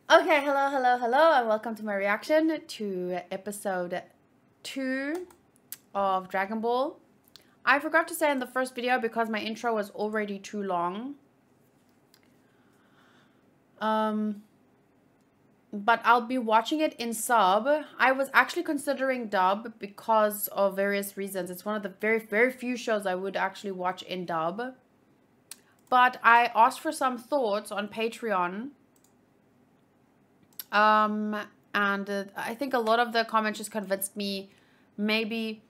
Okay, hello, and welcome to my reaction to episode 2 of Dragon Ball. I forgot to say in the first video because my intro was already too long. But I'll be watching it in sub. I was actually considering dub because of various reasons. It's one of the very few shows I would actually watch in dub. But I asked for some thoughts on Patreon. And I think a lot of the comments just convinced me maybe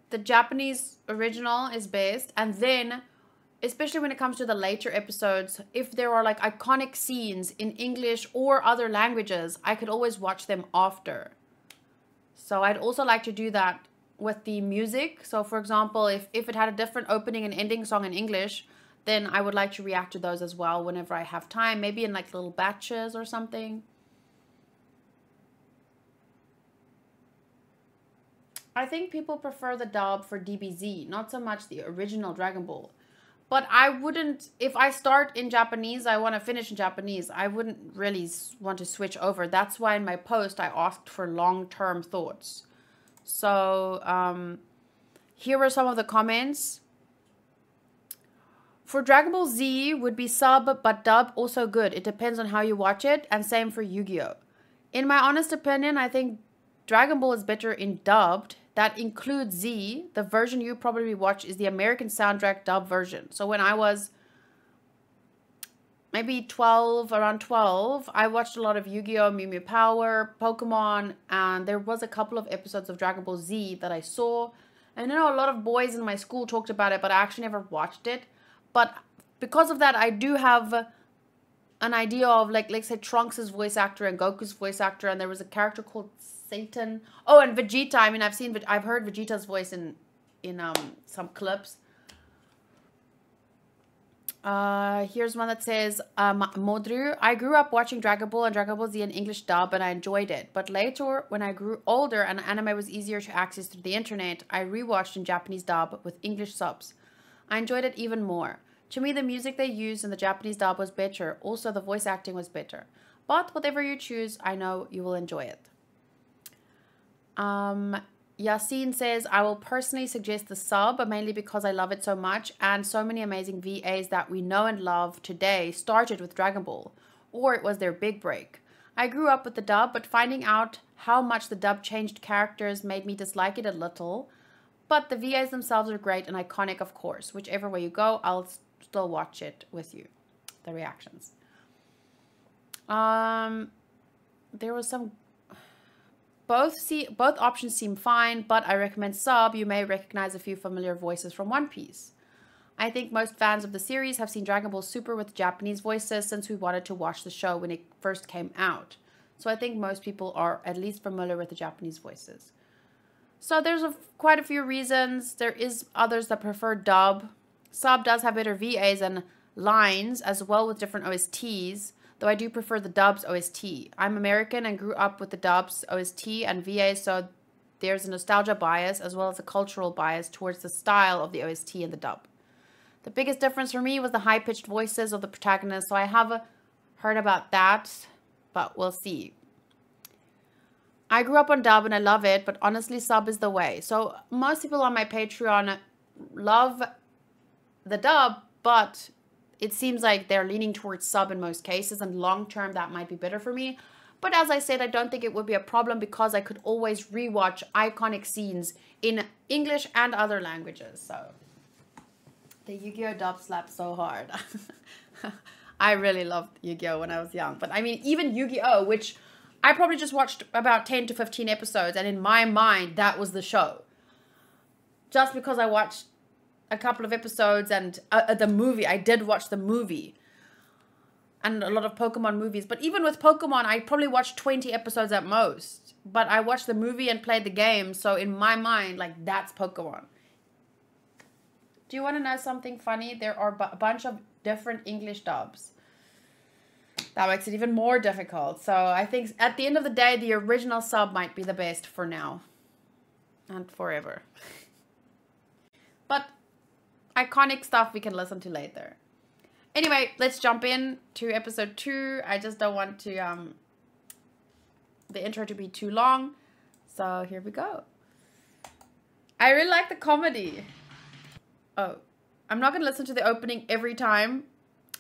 the Japanese original is best, and then especially when it comes to the later episodes, if there are like iconic scenes in English or other languages, I could always watch them after. So I'd also like to do that with the music. So for example, if it had a different opening and ending song in English, then I would like to react to those as well whenever I have time, maybe in like little batches or something. I think people prefer the dub for DBZ, not so much the original Dragon Ball. But I wouldn't, if I start in Japanese, I want to finish in Japanese. I wouldn't really want to switch over. That's why in my post, I asked for long-term thoughts. So, here are some of the comments. For Dragon Ball Z would be sub, but dub also good. It depends on how you watch it, and same for Yu-Gi-Oh! In my honest opinion, I think Dragon Ball is better in dubbed. That includes Z. The version you probably watch is the American soundtrack dub version. So when I was maybe 12, around 12, I watched a lot of Yu-Gi-Oh!, Mew Mew Power, Pokemon, and there was a couple of episodes of Dragon Ball Z that I saw. And I know a lot of boys in my school talked about it, but I actually never watched it. But because of that, I do have an idea of like let's say Trunks' voice actor and Goku's voice actor, and there was a character called Satan. Oh, and Vegeta. I mean, I've heard Vegeta's voice in some clips. Here's one that says, Modru, I grew up watching Dragon Ball and Dragon Ball Z in English dub, and I enjoyed it. But later, when I grew older and anime was easier to access through the internet, I rewatched in Japanese dub with English subs. I enjoyed it even more. To me, the music they used in the Japanese dub was better. Also, the voice acting was better. But whatever you choose, I know you will enjoy it. Yassine says, I will personally suggest the sub, mainly because I love it so much, and so many amazing VAs that we know and love today started with Dragon Ball, or it was their big break. I grew up with the dub, but finding out how much the dub changed characters made me dislike it a little. But the VAs themselves are great and iconic, of course. Whichever way you go, I'll still watch it with you. The reactions. There was some... Both options seem fine, but I recommend sub. You may recognize a few familiar voices from One Piece. I think most fans of the series have seen Dragon Ball Super with Japanese voices since we wanted to watch the show when it first came out. So I think most people are at least familiar with the Japanese voices. So there's quite a few reasons. There is others that prefer dub. Sub does have better VAs and lines as well with different OSTs, though I do prefer the dub's OST. I'm American and grew up with the dub's OST and VAs, so there's a nostalgia bias as well as a cultural bias towards the style of the OST and the dub. The biggest difference for me was the high-pitched voices of the protagonists, so I have heard about that, but we'll see. I grew up on dub and I love it, but honestly, sub is the way. So most people on my Patreon love the dub, but it seems like they're leaning towards sub in most cases, and long term that might be better for me. But as I said, I don't think it would be a problem because I could always rewatch iconic scenes in English and other languages. So the Yu-Gi-Oh! Dub slaps so hard. I really loved Yu-Gi-Oh! When I was young. But I mean, even Yu-Gi-Oh! Which I probably just watched about 10 to 15 episodes, and in my mind, that was the show. Just because I watched a couple of episodes and the movie, I did watch the movie. And a lot of Pokemon movies. But even with Pokemon, I probably watched 20 episodes at most. But I watched the movie and played the game, so in my mind, like, that's Pokemon. Do you want to know something funny? There are a bunch of different English dubs. That makes it even more difficult. So I think at the end of the day, the original sub might be the best for now. And forever. But iconic stuff we can listen to later. Anyway, let's jump in to episode 2. I just don't want to the intro to be too long. So here we go. I really like the comedy. Oh, I'm not going to listen to the opening every time.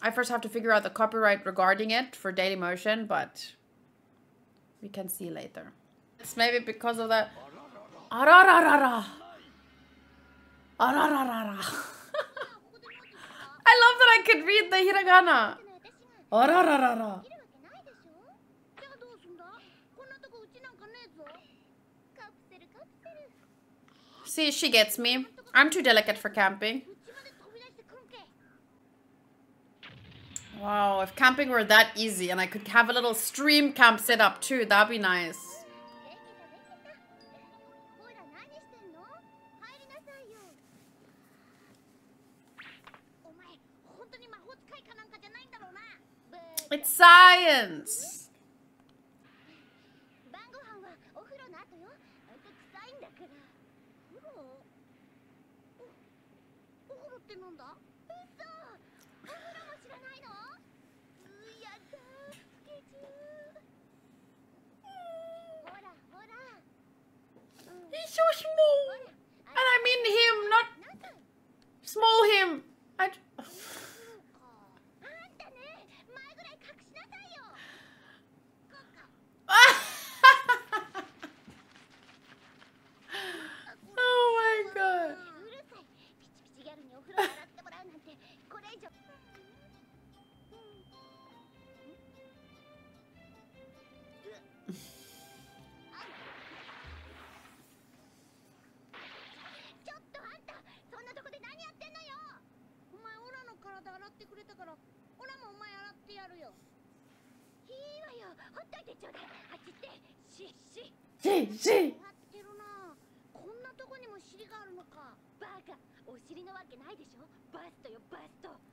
I first have to figure out the copyright regarding it for Dailymotion, but we can see later. It's maybe because of the arararara. Arararara. I love that I could read the hiragana. Arararara. See, she gets me. I'm too delicate for camping. Wow, if camping were that easy and I could have a little stream camp set up too, that'd be nice. It's science. He's so small. And I mean him, not small him. Oh my god. She.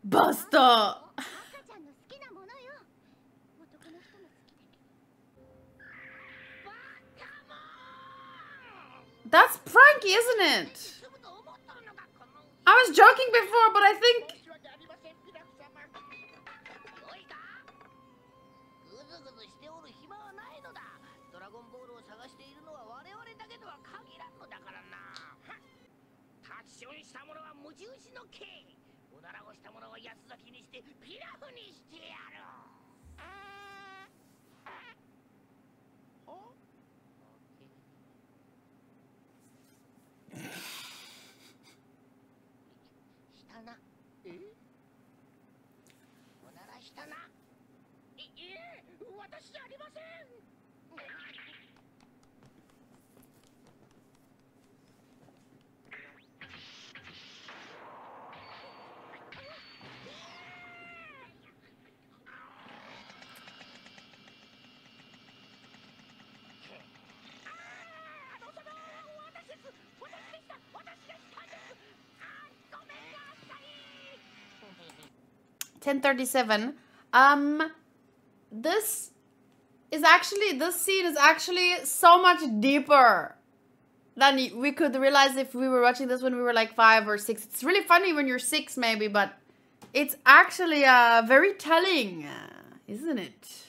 Buster. That's pranky, isn't it? I was joking before, but I think... (10:37). This scene is actually so much deeper than we could realize if we were watching this when we were like 5 or 6. It's really funny when you're 6 maybe, but it's actually very telling, isn't it?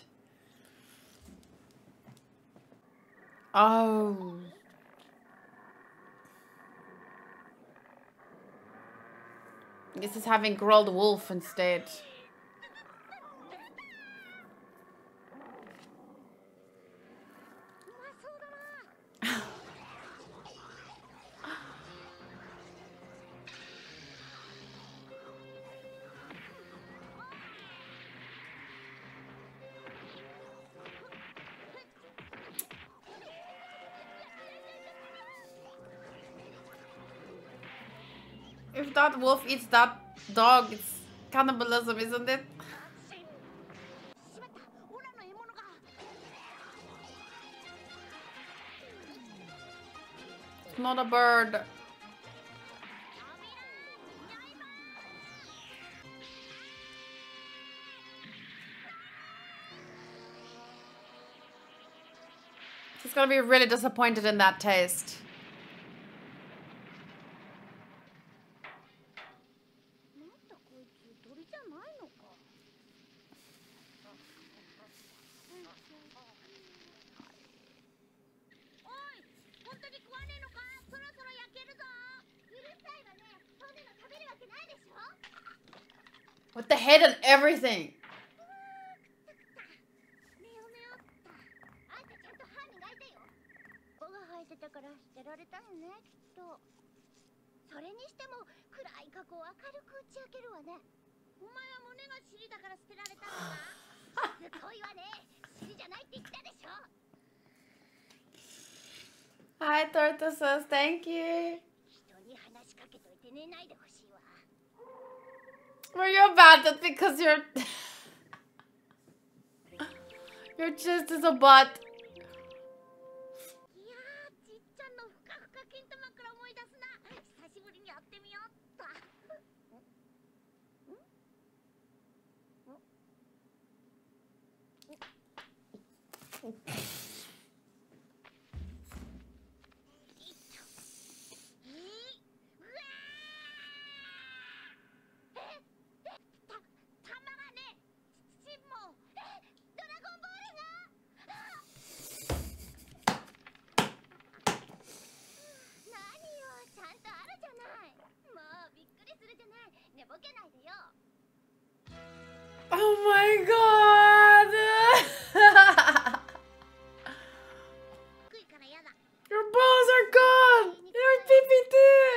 Oh. This is having grilled wolf instead. If that wolf eats that dog, it's cannibalism, isn't it? It's not a bird. She's gonna be really disappointed in that taste. With the head and everything. Hi, Tortoises. Thank you. Well, you're bad at because your chest is a butt. Oh my god! Your balls are gone! Your pee too!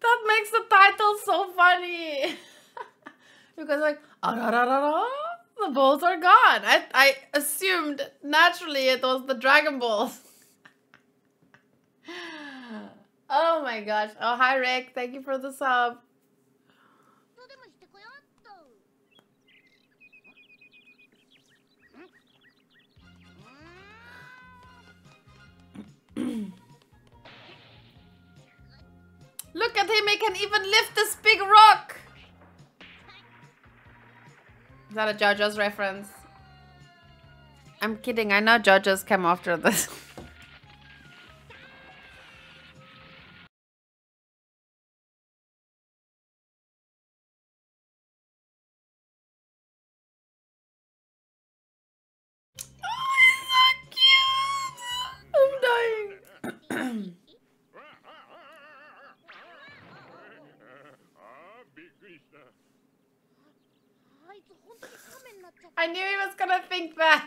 That makes the title so funny! Because like, the balls are gone. I assumed naturally it was the Dragon Balls. Oh my gosh. Oh, hi Rick. Thank you for the sub. Look at him. He can even lift this big rock. Is that a JoJo's reference? I'm kidding. I know JoJo's came after this. I knew he was gonna think that.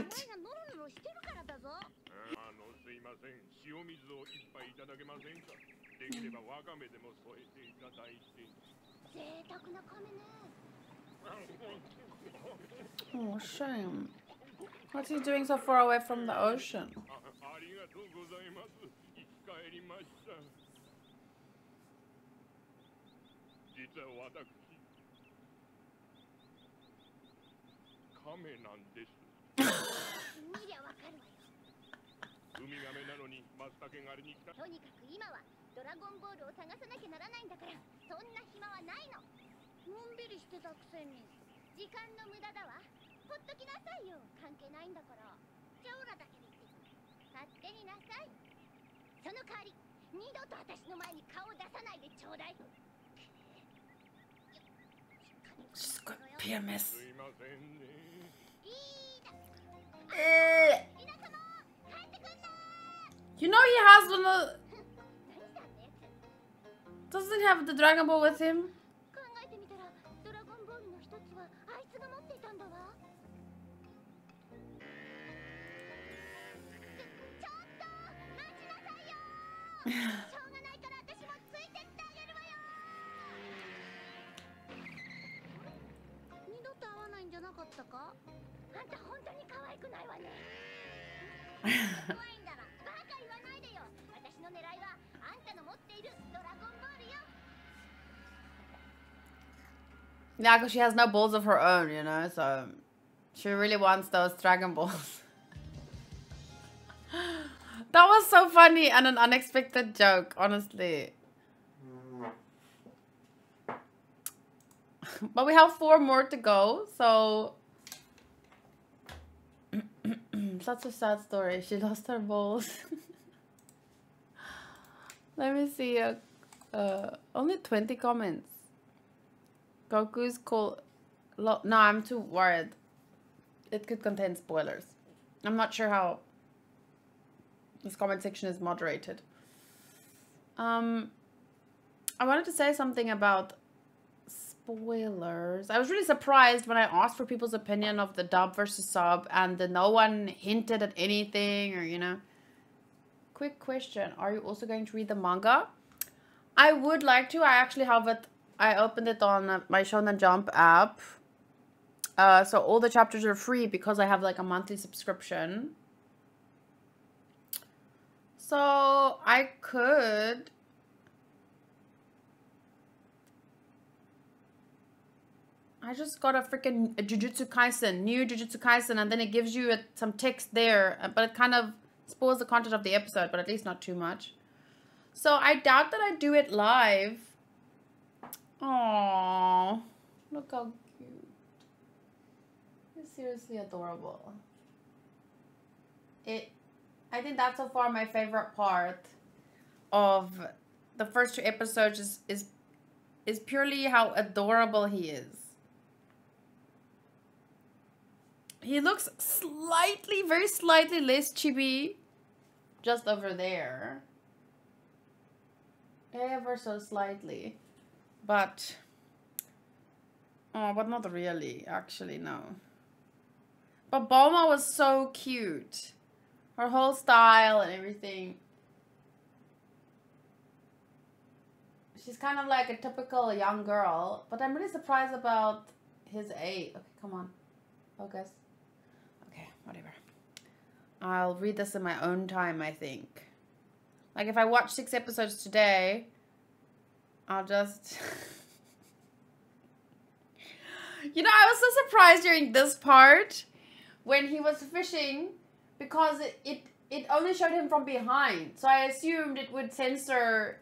Oh, shame. What's he doing so far away from the ocean? She's got PMS. You know he has one of... Doesn't he have the Dragon Ball with him? Yeah, because she has no balls of her own, you know, so she really wants those Dragon Balls. That was so funny and an unexpected joke, honestly. But we have 4 more to go, so... Such a sad story. She lost her balls. Let me see. Only 20 comments. Goku's call... No, I'm too worried. It could contain spoilers. I'm not sure how this comment section is moderated. I wanted to say something about spoilers. I was really surprised when I asked for people's opinion of the dub versus sub, and no one hinted at anything, or, you know. Quick question. Are you also going to read the manga? I would like to. I actually have it. I opened it on my Shonen Jump app. So all the chapters are free because I have like a monthly subscription. So I could... I just got a freaking Jujutsu Kaisen, new Jujutsu Kaisen, and then it gives you some text there, but it kind of spoils the content of the episode, but at least not too much. So I doubt that I do it live. Aww, look how cute. It's seriously adorable. I think that's so far my favorite part of the first 2 episodes is purely how adorable he is. He looks slightly, very slightly less chibi just over there. Ever so slightly. But, oh, but not really, actually, no. But Bulma was so cute. Her whole style and everything. She's kind of like a typical young girl. But I'm really surprised about his age. Okay, come on. Focus. Okay, whatever. I'll read this in my own time, I think. Like, if I watch 6 episodes today, I'll just... You know, I was so surprised during this part when he was fishing because it only showed him from behind. So I assumed it would censor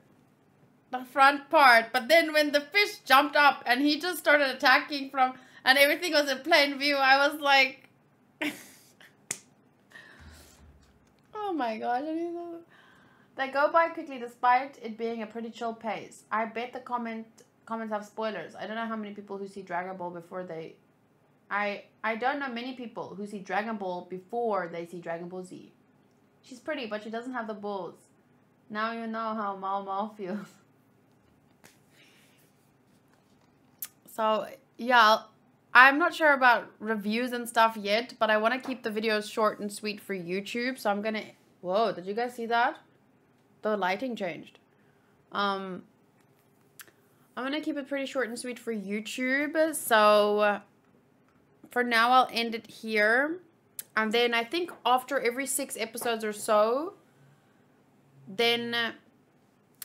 the front part. But then when the fish jumped up and he just started attacking from... And everything was in plain view, I was like... Oh my gosh, I didn't know. They go by quickly despite it being a pretty chill pace. I bet the comments have spoilers. I don't know how many people who see Dragon Ball before they... I don't know many people who see Dragon Ball before they see Dragon Ball Z. She's pretty, but she doesn't have the balls. Now you know how Mao Mao feels. So, yeah, I'm not sure about reviews and stuff yet, but I want to keep the videos short and sweet for YouTube. So I'm going to... Whoa, did you guys see that? The lighting changed. I'm going to keep it pretty short and sweet for YouTube. So for now, I'll end it here. And then I think after every 6 episodes or so, then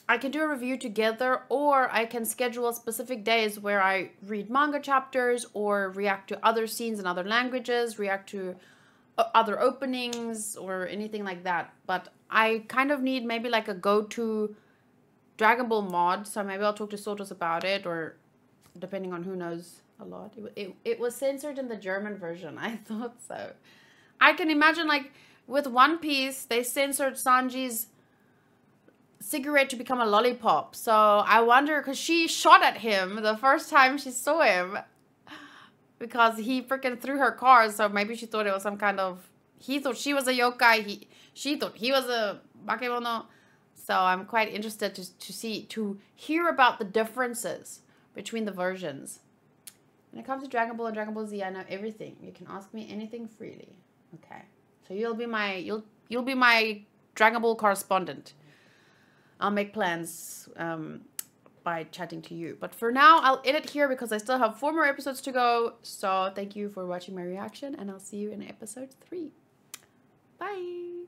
I can do a review together, or I can schedule specific days where I read manga chapters or react to other scenes in other languages, react to other openings or anything like that. But I kind of need maybe like a go-to Dragon Ball mod, so maybe I'll talk to Sotos about it, or depending on who knows a lot. It was censored in the German version. I thought so. I can imagine, like, with One Piece, they censored Sanji's cigarette to become a lollipop. So I wonder, because she shot at him the first time she saw him because he freaking threw her car. So maybe she thought it was some kind of... He thought she was a yokai. She thought he was a bakemono. So I'm quite interested to hear about the differences between the versions. When it comes to Dragon Ball and Dragon Ball Z, I know everything. You can ask me anything freely. Okay. So you'll be my Dragon Ball correspondent. I'll make plans by chatting to you. But for now, I'll end it here because I still have 4 more episodes to go. So thank you for watching my reaction, and I'll see you in episode 3. Bye.